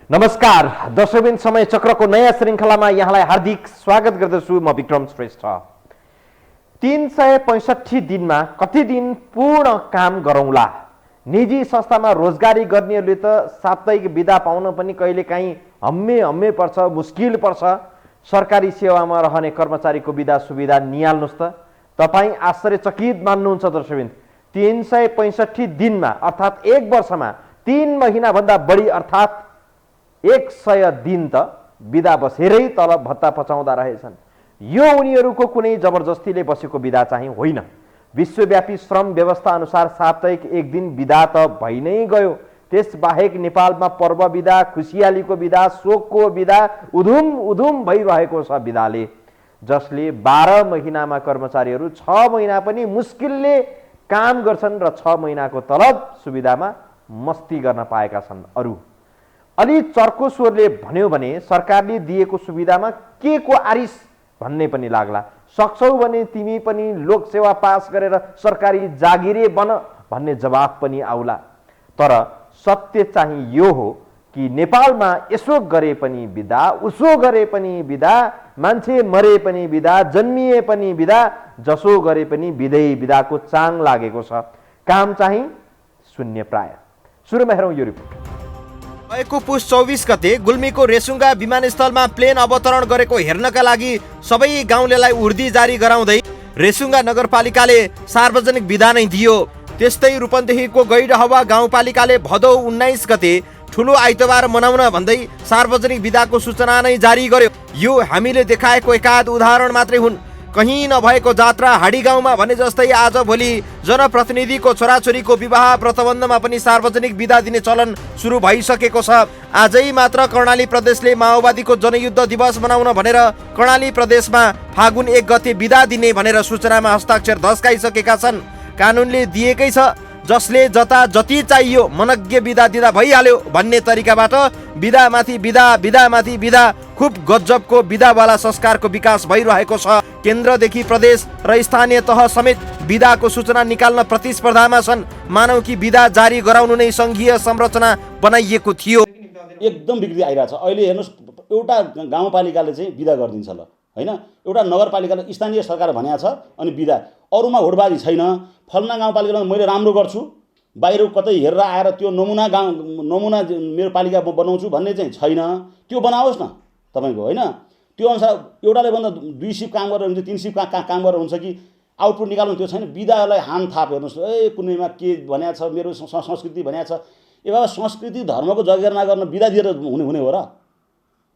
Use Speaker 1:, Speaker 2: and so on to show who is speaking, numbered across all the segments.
Speaker 1: नमस्कार दर्शकबिन समय चक्रको नयाँ श्रृङ्खलामा यहाँलाई हार्दिक स्वागत गर्दछु। म विक्रम श्रेष्ठ। 365 दिनमा कति दिन पूर्ण काम गरौँला? निजी संस्थामा रोजगारी गर्नेहरूले त साप्ताहिक बिदा पाउन पनि कहिलेकाहीँ हम्मे पर्छ, मुस्किल पर्छ। सरकारी सेवामा रहने कर्मचारीको बिदा सुविधा निहाल्नुहोस् त। तपाईँ आश्चर्यचकित मान्नुहुन्छ दर्शकबिन। 365 दिनमा अर्थात् एक वर्षमा 3 महिनाभन्दा बढी अर्थात् 100 दिन त बिदा बसेरै तलब भत्ता पचाउँदा रहेछन्। यो उनीहरूको कुनै जबरजस्तीले बसेको बिदा चाहिँ होइन। विश्वव्यापी श्रम व्यवस्था अनुसार साप्ताहिक एक दिन बिदा त भइ नै गयो। त्यसबाहेक नेपालमा पर्व बिदा, खुसियालीको बिदा, शोकको बिदा उधुम भइरहेको छ बिदाले, जसले 12 महिनामा कर्मचारीहरू 6 महिना पनि मुस्किलले काम गर्छन् र 6 महिनाको तलब सुविधामा मस्ती गर्न पाएका छन्। अरू अलि चर्को स्वरले भन्यो भने सरकारले दिएको सुविधामा के को आरिस भन्ने पनि लाग्ला। सक्छौ भने तिमी पनि लोकसेवा पास गरेर सरकारी जागिरे बन भन्ने जवाफ पनि आउला। तर सत्य चाहिँ यो हो कि नेपालमा यसो गरे पनि बिदा, उसो गरे पनि बिदा, मान्छे मरे पनि बिदा, जन्मिए पनि बिदा, जसो गरे पनि बिदाको चाङ लागेको छ। काम चाहिँ शून्य प्राय। सुरुमा हेरौँ यो रिपोर्ट।
Speaker 2: गएको पुस 24 गते गुल्मीको रेसुङ्गा विमानस्थलमा प्लेन अवतरण गरेको हेर्नका लागि सबै गाउँलेलाई उर्दी जारी गराउँदै रेसुङ्गा नगरपालिकाले सार्वजनिक बिदा नै दियो। त्यस्तै रूपन्देहीको गैरहवा गाउँपालिकाले भदौ 19 गते ठुलो आइतबार मनाउन भन्दै सार्वजनिक बिदाको सूचना नै जारी गर्यो। यो हामीले देखाएको एकाध उदाहरण मात्रै हुन्। कहीँ नभएको जात्रा हाडी गाउँमा भने जस्तै आज भोलि जनप्रतिनिधिको छोराछोरीको विवाह व्रतबन्धमा पनि सार्वजनिक बिदा दिने चलन सुरु भइसकेको छ। आजै मात्र कर्णाली प्रदेशले माओवादीको जनयुद्ध दिवस मनाउन भनेर कर्णाली प्रदेशमा फागुन 1 गते बिदा दिने भनेर सूचनामा हस्ताक्षर धस्काइसकेका छन्। कानुनले दिएकै छ, जसले जता जति चाहियो मनज्ञ बिदा दिँदा भइहाल्यो भन्ने तरिकाबाट बिदामाथि बिदा, बिदामाथि बिदा, खुब गजबको बिदावाला संस्कारको विकास भइरहेको छ। केन्द्रदेखि प्रदेश र स्थानीय तह समेत बिदाको सूचना निकाल्न प्रतिस्पर्धामा छन्। मानौ कि बिदा जारी गराउनु नै सङ्घीय संरचना बनाइएको थियो।
Speaker 3: एकदम बिग्री आइरहेछ। अहिले हेर्नुहोस्, एउटा गाउँपालिकाले चाहिँ बिदा गरिदिन्छ ल, होइन? एउटा नगरपालिकाले स्थानीय सरकार भनेको छ अनि बिदा। अरूमा होडबाजी छैन। फल्ना गाउँपालिकामा मैले राम्रो गर्छु, बाहिर कतै हेरेर आएर त्यो नमुना मेरो पालिका बनाउँछु भन्ने चाहिँ छैन। त्यो बनाओस् न तपाईँको, होइन? त्यो अनुसार एउटाले भन्दा 2 सिफ्ट काम गरेर हुन्छ, 3 सिफ्ट काम गरेर हुन्छ कि आउटपुट निकाल्नु, त्यो छैन। बिदालाई हान थाप हेर्नुहोस्। कुनैमा के भनेको छ, मेरो संस्कृति भनेको छ। ए बाबा, संस्कृति धर्मको जगेर्ना गर्न बिदा दिएर हुने हो र?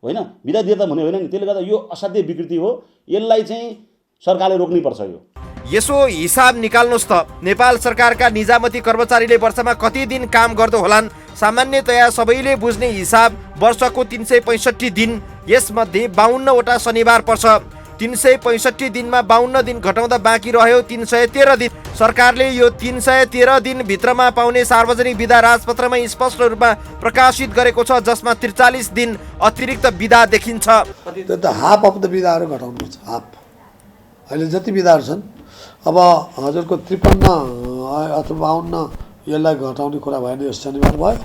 Speaker 3: होइन, बिदा दिएर त हुने होइन नि। त्यसले गर्दा यो असाध्य विकृति हो। यसलाई चाहिँ सरकारले रोक्नुपर्छ।
Speaker 2: यसो हिसाब निकाल्नुहोस् त, नेपाल सरकारका निजामती कर्मचारीले वर्षमा कति दिन काम गर्दो होलान्? सामान्यतया सबैले बुझ्ने हिसाब वर्षको 365 दिन, यसमध्ये 52 वटा शनिबार पर्छ। 365 दिनमा 52 दिन घटाउँदा बाँकी रह्यो 313 दिन। सरकारले यो 313 दिन भित्रमा पाउने सार्वजनिक बिदा राजपत्रमै स्पष्ट रूपमा प्रकाशित गरेको छ, जसमा 43 दिन अतिरिक्त बिदा देखिन्छ।
Speaker 4: त्यो त हाफ अफ द बिदाहरू घटाउनुपर्छ। हाफ अहिले जति बिदाहरू छन्, अब हजुरको 53 अथवा 52 यसलाई घटाउने कुरा भएन। यो शनिबार भयो,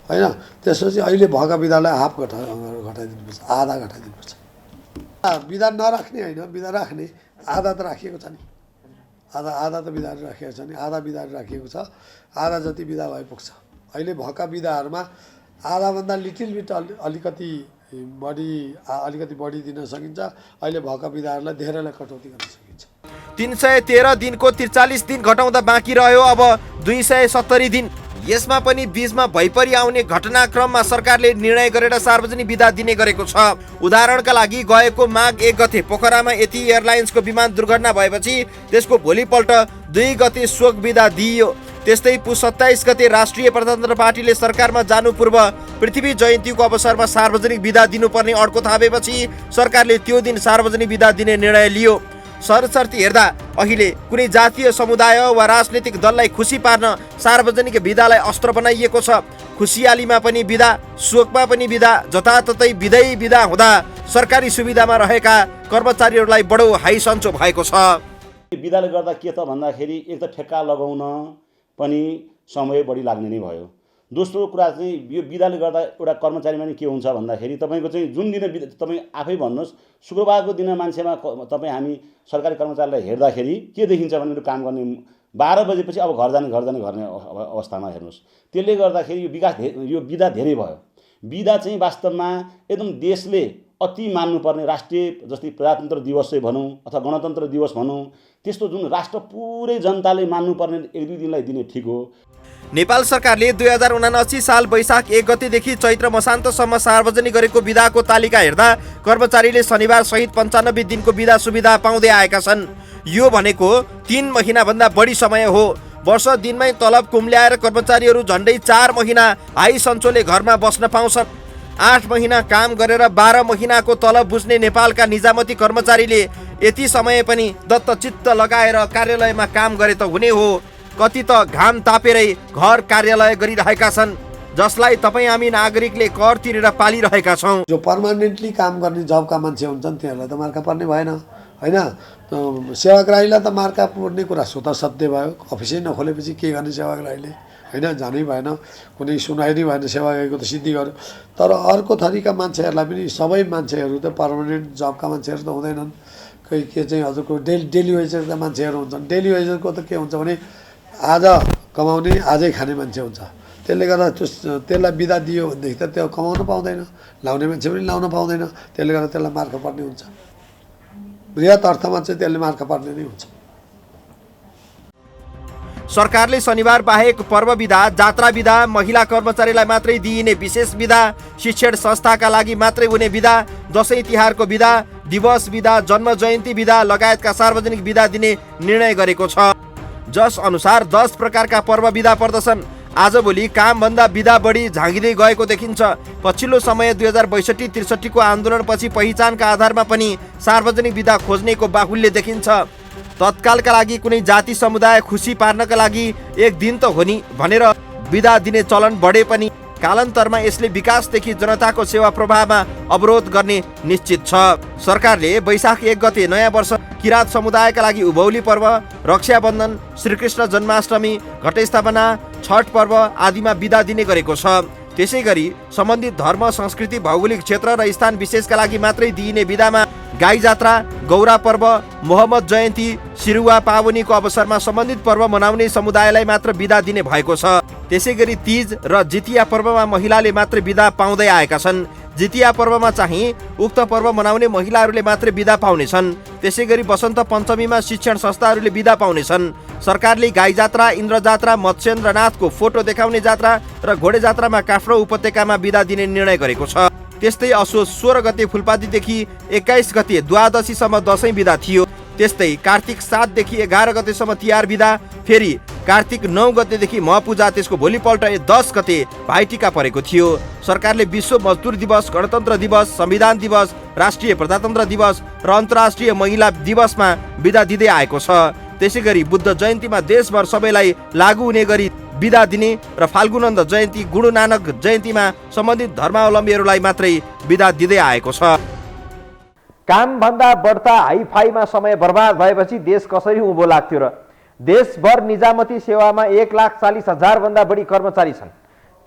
Speaker 4: होइन? त्यसपछि अहिले भएका बिदालाई हाफ घटाइदिनुपर्छ, आधा घटाइदिनुपर्छ। बिदा नराख्ने होइन, बिदा राख्ने। आधा त राखिएको छ नि, आधा त बिदाहरू राखिएको छ नि, आधा बिदाहरू राखिएको छ। आधा जति बिदा भए पुग्छ। अहिले भएका बिदाहरूमा आधाभन्दा लिटिल बिट अलिकति बढी दिन सकिन्छ। अहिले भएका बिदाहरूलाई धेरैलाई कटौती गर्न सकिन्छ।
Speaker 2: 313 दिनको 43 दिन घटाउँदा बाँकी रह्यो अब 270 दिन। यसमा पनि बीचमा भइपरि आउने घटनाक्रममा सरकारले निर्णय गरेर सार्वजनिक बिदा दिने गरेको छ। उदाहरणका लागि गएको माघ 1 गते पोखरामा यति एयरलाइन्सको विमान दुर्घटना भएपछि त्यसको भोलिपल्ट 2 गते शोक बिदा दिइयो। त्यस्तै पुस 27 गते राष्ट्रिय प्रजातन्त्र पार्टीले सरकारमा जानु पूर्व पृथ्वी जयन्तीको अवसरमा सार्वजनिक बिदा दिनुपर्ने अड्को थापेपछि सरकारले त्यो दिन सार्वजनिक बिदा दिने निर्णय लियो। सरसर्ती हेर्दा अहिले कुनै जातीय समुदाय वा राजनीतिक दललाई खुसी पार्न सार्वजनिक बिदालाई अस्त्र बनाइएको छ। खुसियालीमा पनि बिदा, शोकमा पनि बिदा, जताततै बिदा हुँदा सरकारी सुविधामा रहेका कर्मचारीहरूलाई बडो हाई सन्चो भएको छ।
Speaker 3: बिदाले गर्दा के त भन्दाखेरि एक त ठेक्का लगाउन पनि समय बढी लाग्ने नै भयो। दोस्रो कुरा चाहिँ यो बिदाले गर्दा एउटा कर्मचारीमा नि के हुन्छ भन्दाखेरि तपाईँको चाहिँ जुन दिन बिदा तपाईँ आफै भन्नुहोस् शुक्रबारको दिन मान्छेमा तपाईँ हामी सरकारी कर्मचारीलाई हेर्दाखेरि के देखिन्छ भने काम गर्ने 12 बजेपछि अब घर जाने अवस्थामा हेर्नुहोस्। त्यसले गर्दाखेरि यो बिदा धेरै भयो। बिदा चाहिँ वास्तवमा एकदम देशले अति मान्नुपर्ने राष्ट्रिय जस्तै प्रजातन्त्र दिवस चाहिँ भनौँ अथवा गणतन्त्र दिवस भनौँ त्यस्तो जुन राष्ट्र पुरै जनताले मान्नुपर्ने 1-2 दिनलाई दिने ठिक हो।
Speaker 2: नेपाल सरकारले 2079 साल वैशाख 1 गतेदेखि चैत्र मसान्तसम्म सार्वजनिक गरेको बिदाको तालिका हेर्दा कर्मचारीले शनिबार सहित 95 दिनको बिदा सुविधा पाउँदै आएका छन्। यो भनेको 3 महिनाभन्दा बढी समय हो। वर्ष दिनमै तलब कुम्ल्याएर कर्मचारीहरू झन्डै 4 महिना हाई सन्चोले घरमा बस्न पाउँछन्। 8 महिना काम गरेर 12 महिनाको तलब बुझ्ने नेपालका निजामती कर्मचारीले यति समय पनि दत्तचित्त लगाएर कार्यालयमा काम गरे त हुने हो। कति त घाम तापेरै घर कार्यालय गरिरहेका छन्, जसलाई तपाईँ हामी नागरिकले कर तिरेर पालिरहेका छौँ।
Speaker 4: जो पर्मानेन्टली काम गर्ने जबका मान्छे हुन्छन् तिनीहरूलाई त मार्का पर्ने भएन होइन। सेवाग्राहीलाई त मार्का पर्ने कुरा स्वतः सत्य भयो। अफिसै नखोलेपछि के गर्ने सेवाग्राहीले होइन, जानै भएन, कुनै सुनाइ नै भएन, सेवाग्राहीको त सिद्धि गर्यो। तर अर्को थरीका मान्छेहरूलाई पनि सबै मान्छेहरू त पर्मानेन्ट जबका मान्छेहरू त हुँदैनन्। कोही के चाहिँ हजुरको डेली वेजरका मान्छेहरू हुन्छन्। डेली वेजरको त के हुन्छ भने आज कमाउने आजै खाने मान्छे हुन्छ। त्यसले गर्दा त्यसलाई बिदा दियो भनेदेखि त त्यो कमाउन पाउँदैन, लाउने मान्छे पनि लाउन पाउँदैन। त्यसले गर्दा त्यसलाई मार्का पर्ने हुन्छ। बृहत अर्थमा चाहिँ त्यसले मार्का पर्ने नै हुन्छ।
Speaker 2: सरकारले शनिबार बाहेक पर्व बिदा, जात्रा बिदा, महिला कर्मचारीलाई मात्रै दिइने विशेष बिदा, शिक्षण संस्थाका लागि मात्रै हुने बिदा, दशैं तिहारको बिदा, दिवस बिदा, जन्म जयन्ती बिदा लगायतका सार्वजनिक बिदा दिने निर्णय गरेको छ। जस अनुसार 10 प्रकारका पर्व बिदा पर्दछन्। आजभोलि कामभन्दा बिदा बढी झाँगिँदै गएको देखिन्छ। पछिल्लो समय 2062-63 को आन्दोलनपछि पहिचानका आधारमा पनि सार्वजनिक बिदा खोज्नेको बाहुल्य देखिन्छ। तत्कालका लागि कुनै जाति समुदाय खुसी पार्नका लागि एक दिन त हो नि भनेर बिदा दिने चलन बढे पनि कालान्तरमा यसले विकासदेखि जनताको सेवा प्रवाहमा अवरोध गर्ने निश्चित छ। सरकारले वैशाख 1 गते नयाँ वर्ष, किराँत समुदायका लागि उभौली पर्व, रक्षाबन्धन, श्रीकृष्ण जन्माष्टमी, घटस्थापना, छठ पर्व आदिमा बिदा दिने गरेको छ। त्यसै गरी सम्बन्धित धर्म, संस्कृति, भौगोलिक क्षेत्र र स्थान विशेषका लागि मात्रै दिइने बिदामा गाई जात्रा, गौरा पर्व, मोहम्मद जयन्ती, सिरुवा पावनीको अवसरमा सम्बन्धित पर्व मनाउने समुदायलाई मात्र बिदा दिने भएको छ। त्यसै गरी तीज र जितिया पर्वमा महिलाले मात्र बिदा पाउँदै आएका छन्। जितिया पर्वमा चाहिँ उक्त पर्व मनाउने महिलाहरूले मात्रै बिदा पाउनेछन्। त्यसै गरी वसन्त पञ्चमीमा शिक्षण संस्थाहरूले बिदा पाउनेछन्। सरकारले गाई जात्रा, इन्द्र जात्रा, मत्स्येन्द्रनाथको फोटो देखाउने जात्रा र घोडे जात्रामा काठमाडौँ उपत्यकामा बिदा दिने निर्णय गरेको छ। त्यस्तै असोज 16 गते फुलपातीदेखि 21 गते द्वादशीसम्म दशैं बिदा थियो। त्यस्तै कार्तिक 7 देखि 11 गतेसम्म तिहार बिदा, फेरि कार्तिक 9 गतेदेखि महपूजा, त्यसको भोलिपल्ट 10 गते भाइटिका परेको थियो। सरकारले विश्व मजदुर दिवस, गणतन्त्र दिवस, संविधान दिवस, राष्ट्रिय प्रजातन्त्र दिवस र अन्तर्राष्ट्रिय महिला दिवसमा बिदा दिँदै आएको छ। त्यसै गरी बुद्ध जयन्तीमा देशभर सबैलाई लागू हुने गरी बिदा दिने र फाल्गुनन्द जयन्ती, गुरु नानक जयन्तीमा सम्बन्धित धर्मावलम्बीहरूलाई मात्रै बिदा दिँदै आएको छ।
Speaker 1: कामभन्दा बढ्ता हाइफाईमा समय बर्बाद भएपछि देश कसरी उँभो लाग्थ्यो र? देशभर निजामती सेवामा 1,40,000 भन्दा बढी कर्मचारी छन्।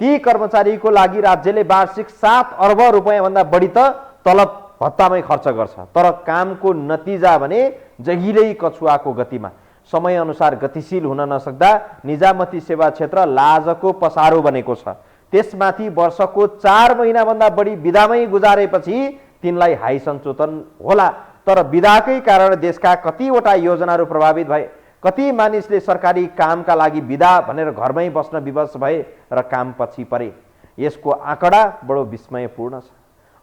Speaker 1: ती कर्मचारीको लागि राज्यले वार्षिक 7 अर्ब रुपैयाँभन्दा बढी त तलब भत्तामै खर्च गर्छ। तर कामको नतिजा भने जहिल्यै कछुवाको गतिमा। समयअनुसार गतिशील हुन नसक्दा निजामती सेवा क्षेत्र लाजको पसारो बनेको छ। त्यसमाथि वर्षको 4 महिनाभन्दा बढी बिदामै गुजारेपछि तिनलाई हाई सञ्चोतन होला। तर बिदाकै कारण देशका कतिवटा योजनाहरू प्रभावित भए, कति मानिसले सरकारी कामका लागि बिदा भनेर घरमै बस्न विवश भए र काम पछि परे। यसको आँकडा बडो विस्मयपूर्ण छ।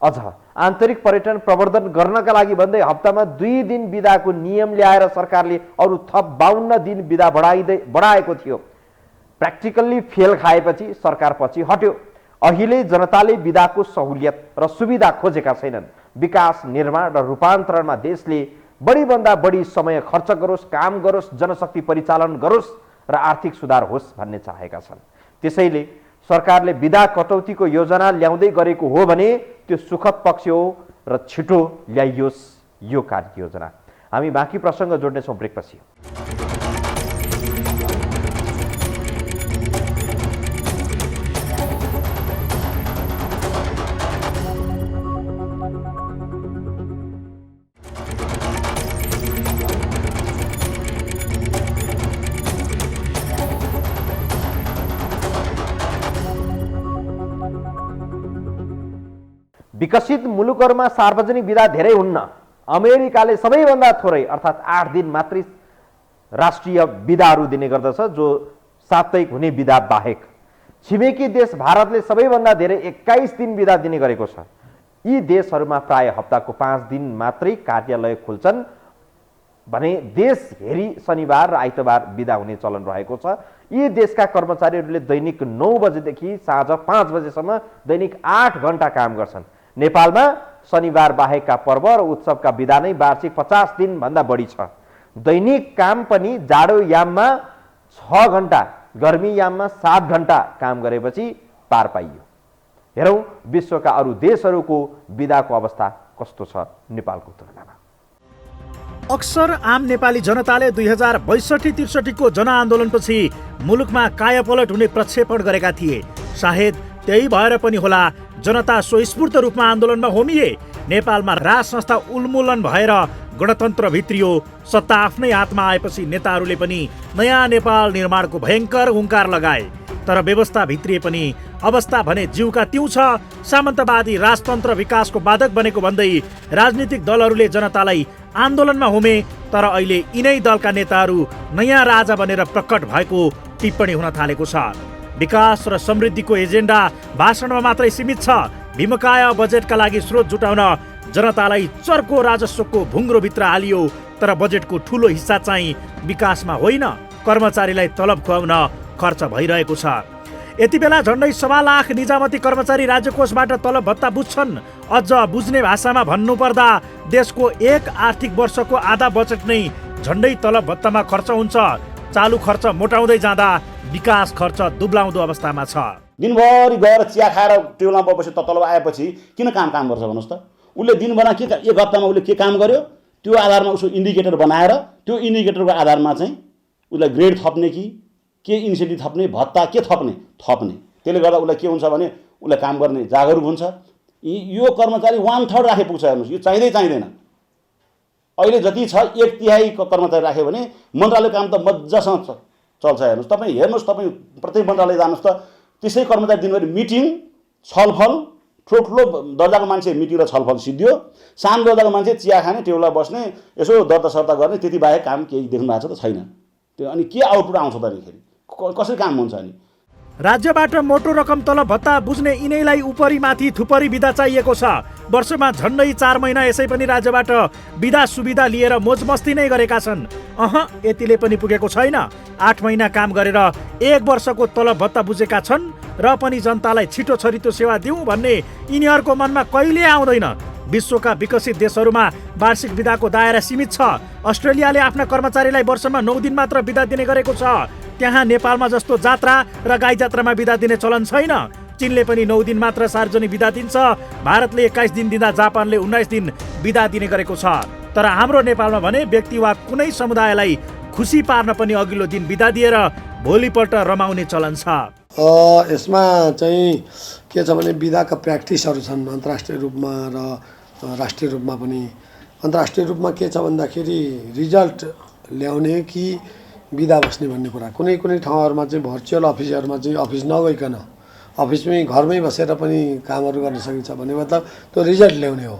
Speaker 1: अझ आन्तरिक पर्यटन प्रवर्धन गर्नका लागि भन्दै हप्तामा 2 दिन बिदाको नियम ल्याएर सरकारले अरू थप 52 दिन बिदा बढाएको थियो। प्र्याक्टिकल्ली फेल खाएपछि सरकार पछि हट्यो। अहिले जनताले बिदाको सहुलियत र सुविधा खोजेका छैनन्। विकास, निर्माण र रूपान्तरणमा देशले बढीभन्दा बढी समय खर्च गरोस्, काम गरोस्, जनशक्ति परिचालन गरोस् र आर्थिक सुधार होस् भन्ने चाहेका छन्। त्यसैले सरकारले बिदा कटौतीको योजना ल्याउँदै गरेको हो भने त्यो सुखद पक्ष हो र छिटो ल्याइयोस् यो कार्ययोजना। हामी बाँकी प्रसङ्ग जोड्नेछौँ ब्रेकपछि। विकसित मुलुकहरूमा सार्वजनिक बिदा धेरै हुन्न। अमेरिकाले सबैभन्दा थोरै अर्थात् 8 दिन मात्रै राष्ट्रिय बिदाहरू दिने गर्दछ, जो साप्ताहिक हुने बिदा बाहेक। छिमेकी देश भारतले सबैभन्दा धेरै 21 दिन बिदा दिने गरेको छ। यी देशहरूमा प्राय हप्ताको 5 दिन मात्रै कार्यालय खुल्छन् भने देश हेरी शनिबार र आइतबार बिदा हुने चलन रहेको छ। यी देशका कर्मचारीहरूले दैनिक 9 बजेदेखि साँझ 5 बजेसम्म दैनिक 8 घण्टा काम गर्छन्। नेपालमा शनिबार बाहेकका पर्व र उत्सवका बिदा नै वार्षिक 50 दिनभन्दा बढी छ। दैनिक काम पनि जाडो याममा 6 घण्टा, गर्मी याममा 7 घण्टा काम गरेपछि पार पाइयो। हेरौँ विश्वका अरू देशहरूको बिदाको अवस्था कस्तो छ नेपालको तुलनामा।
Speaker 5: अक्सर आम नेपाली जनताले 2062-63 को जनआन्दोलनपछि मुलुकमा कायापलट हुने प्रक्षेपण गरेका थिए। सायद त्यही भएर पनि होला जनता स्वस्फूर्त रूपमा आन्दोलनमा होमिए। नेपालमा राज संस्था उन्मूलन भएर गणतन्त्र भित्रियो। सत्ता आफ्नै हातमा आएपछि नेताहरूले पनि नयाँ नेपाल निर्माणको भयङ्कर हुङ्कार लगाए। तर व्यवस्था भित्रिए पनि अवस्था भने जिउका तिउ छ। सामन्तवादी राजतन्त्र विकासको बाधक बनेको भन्दै राजनीतिक दलहरूले जनतालाई आन्दोलनमा होमे। तर अहिले यिनै दलका नेताहरू नयाँ राजा बनेर प्रकट भएको टिप्पणी हुन थालेको छ। विकास र समृद्धिको एजेन्डा भाषणमा मात्रै सीमित छ। भीमकाय बजेटका लागि स्रोत जुटाउन जनतालाई चर्को राजस्वको भुङ्ग्रोभित्र हालियो। तर बजेटको ठुलो हिस्सा चाहिँ विकासमा होइन, कर्मचारीलाई तलब खुवाउन खर्च भइरहेको छ। यति बेला झन्डै 1.25 लाख निजामती कर्मचारी राज्य कोषबाट तलब भत्ता बुझ्छन्। अझ बुझ्ने भाषामा भन्नुपर्दा देशको एक आर्थिक वर्षको आधा बजेट नै झन्डै तलब भत्तामा खर्च हुन्छ। चालु खर्च मोटाउँदै जाँदा विकास खर्च दुब्लाउँदो अवस्थामा छ।
Speaker 3: दिनभरि गएर चिया खाएर टेबलमा बसेर तलब आएपछि किन काम गर्छ भन्नुहोस् त? उसले दिनभर के एक हप्तामा उसले के काम गर्यो त्यो आधारमा उसको इन्डिकेटर बनाएर त्यो इन्डिकेटरको आधारमा चाहिँ उसलाई ग्रेड थप्ने कि के इन्सेन्टिभ थप्ने, भत्ता के थप्ने। त्यसले गर्दा उसलाई के हुन्छ भने उसलाई काम गर्ने जागरुक हुन्छ। यो कर्मचारी 1/3 राखे पुग्छ। हेर्नुहोस्, यो चाहिँदैन। अहिले जति छ 1/3 कर्मचारी राख्यो भने मन्त्रालय काम त मजासँग चल्छ। हेर्नुहोस् तपाईँ प्रत्येक मन्त्रालय जानुहोस् त, त्यसै कर्मचारी दिनभरि मिटिङ छलफल, ठुलो दर्जाको मान्छे मिटिङ र छलफल सिद्धियो, सानो दर्जाको मान्छे चिया खाने टेबलमा बस्ने यसो दर्ता सर्ता गर्ने, त्यति बाहेक काम केही देख्नु भएको छ त छैन। त्यो अनि के आउटपुट आउँछ त अनिखेरि कसरी काम हुन्छ? अनि
Speaker 5: राज्यबाट मोटो रकम तलब भत्ता बुझ्ने यिनैलाई उपरी माथि थुपरी बिदा चाहिएको छ। वर्षमा झन्डै 4 महिना यसै पनि राज्यबाट बिदा सुविधा लिएर मोजमस्ती नै गरेका छन्। यतिले पनि पुगेको छैन। 8 महिना काम गरेर 1 वर्षको तलब भत्ता बुझेका छन् र पनि जनतालाई छिटो छरितो सेवा दिउँ भन्ने यिनीहरूको मनमा कहिले आउँदैन। विश्वका विकसित देशहरूमा वार्षिक बिदाको दायरा सीमित छ। अस्ट्रेलियाले आफ्ना कर्मचारीलाई वर्षमा 9 दिन मात्र बिदा दिने गरेको छ। त्यहाँ नेपालमा जस्तो जात्रा र गाई जात्रामा बिदा दिने चलन छैन। चीनले पनि 9 दिन मात्र सार्वजनिक बिदा दिन्छ। भारतले 21 दिन दिँदा जापानले 19 दिन बिदा दिने गरेको छ। तर हाम्रो नेपालमा भने व्यक्ति वा कुनै समुदायलाई खुसी पार्न पनि अघिल्लो दिन बिदा दिएर भोलिपल्ट रमाउने चलन छ।
Speaker 4: यसमा चाहिँ के छ भने बिदाका प्र्याक्टिसहरू छन् अन्तर्राष्ट्रिय रूपमा र राष्ट्रिय रूपमा पनि। अन्तर्राष्ट्रिय रूपमा के छ भन्दाखेरि रिजल्ट ल्याउने कि बिदा बस्ने भन्ने कुरा। कुनै ठाउँहरूमा चाहिँ भर्चुअल अफिसहरूमा चाहिँ अफिस नगइकन अफिसमै घरमै बसेर पनि कामहरू गर्न सकिन्छ भने मतलब त्यो रिजल्ट ल्याउने हो।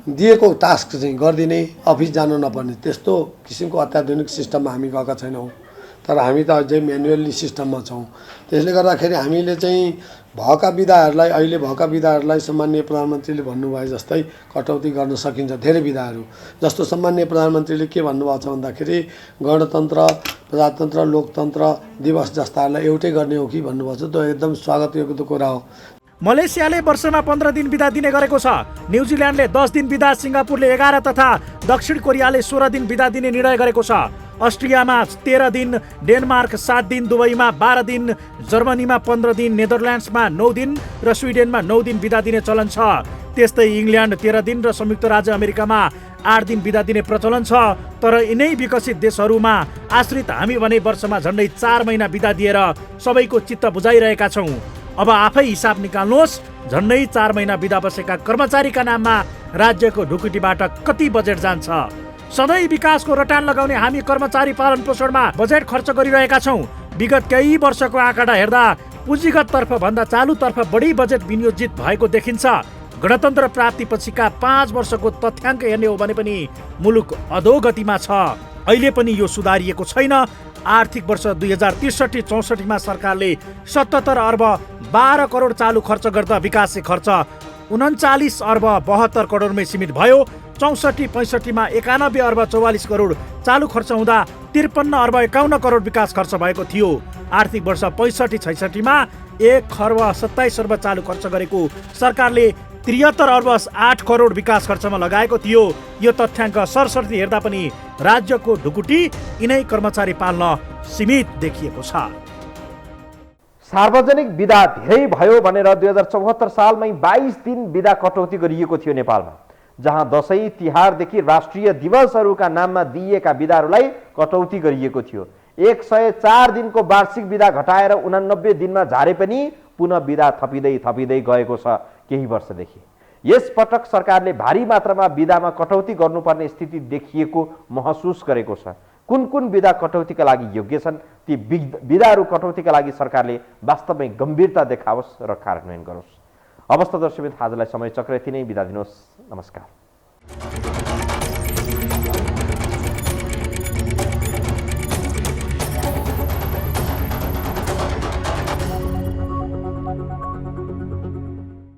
Speaker 4: दिएको टास्क चाहिँ गरिदिने, अफिस जानु नपर्ने, त्यस्तो किसिमको अत्याधुनिक सिस्टममा हामी गएका छैनौँ। तर हामी त अझै म्यानुअली सिस्टममा छौँ। त्यसले गर्दाखेरि हामीले चाहिँ अहिले भएका बिदाहरूलाई सामान्य प्रधानमन्त्रीले भन्नुभयो जस्तै कटौती गर्न सकिन्छ। धेरै बिदाहरू जस्तो सामान्य प्रधानमन्त्रीले के भन्नुभएको छ भन्दाखेरि गणतन्त्र, प्रजातन्त्र, लोकतन्त्र दिवस जस्ताहरूलाई एउटै गर्ने हो कि भन्नुभएको छ। त्यो एकदम स्वागतयोग्य कुरा हो।
Speaker 5: मलेसियाले वर्षमा 15 दिन बिदा दिने गरेको छ। न्युजिल्यान्डले 10 दिन बिदा, सिङ्गापुरले 11 तथा दक्षिण कोरियाले 16 दिन बिदा दिने निर्णय गरेको छ। अस्ट्रियामा 13 दिन, डेनमार्क 7 दिन, दुबईमा 12 दिन, जर्मनीमा 15 दिन, नेदरल्यान्ड्समा 9 दिन र स्विडेनमा 9 दिन बिदा दिने चलन छ। त्यस्तै इङ्ल्यान्ड 13 दिन र संयुक्त राज्य अमेरिकामा 8 दिन बिदा दिने प्रचलन छ। तर यिनै विकसित देशहरूमा आश्रित हामी भने वर्षमा झन्डै 4 महिना बिदा दिएर सबैको चित्त बुझाइरहेका छौँ। अब आफै हिसाब निकाल्नुहोस्, झन्डै 4 महिना बिदा बसेका कर्मचारीका नाममा राज्यको ढुकुटीबाट कति बजेट जान्छ? सधैँ विकासको रटान लगाउने हामी कर्मचारी पालन पोषणमा बजेट खर्च गरिरहेका छौँ। विगत केही वर्षको आँकडा हेर्दा पुँजीगत तर्फ भन्दा चालुतर्फ बढी बजेट विनियोजित भएको देखिन्छ। गणतन्त्र प्राप्तिपछिका 5 वर्षको तथ्याङ्क हेर्ने हो भने पनि मुलुक अधोगतिमा छ। अहिले पनि यो सुधारिएको छैन। आर्थिक वर्ष 2063-64 सरकारले 77 अर्ब 12 करोड चालु खर्च गर्दा विकास खर्च 39 अर्ब 72 करोडमै सीमित भयो। 64-65 91 अर्ब 44 करोड चालु खर्च हुँदा 53 अर्ब 51 करोड विकास खर्च भएको थियो। आर्थिक वर्ष 65-66 1 खर्ब 27 अर्ब चालु खर्च गरेको सरकारले 73 अर्ब 8 करोड विकास खर्चमा लगाएको थियो। यो तथ्याङ्क सरसर्ती हेर्दा पनि राज्यको ढुकुटी यिनै कर्मचारी पाल्न सीमित देखिएको छ।
Speaker 1: सार्वजनिक बिदा धेरै भयो भनेर 2074 सालमै 22 दिन बिदा कटौती गरिएको थियो नेपालमा, जहाँ दसैँ तिहारदेखि राष्ट्रिय दिवसहरूका नाममा दिइएका बिदाहरूलाई कटौती गरिएको थियो। 104 दिनको वार्षिक बिदा घटाएर 89 दिनमा झारे पनि पुनः बिदा थपिँदै गएको छ केही वर्षदेखि। यस पटक सरकारले भारी मात्रामा बिदामा कटौती गर्नुपर्ने स्थिति देखिएको महसुस गरेको छ। कुन कुन बिदा कटौतीका लागि योग्य छन्, ती बिदाहरू कटौतीका लागि सरकारले वास्तवमै गम्भीरता देखाओस् र कार्यान्वयन गरोस्। अवस्था दर्शक आजलाई समय चक्र यति नै, बिदा दिनुहोस्। नमस्कार।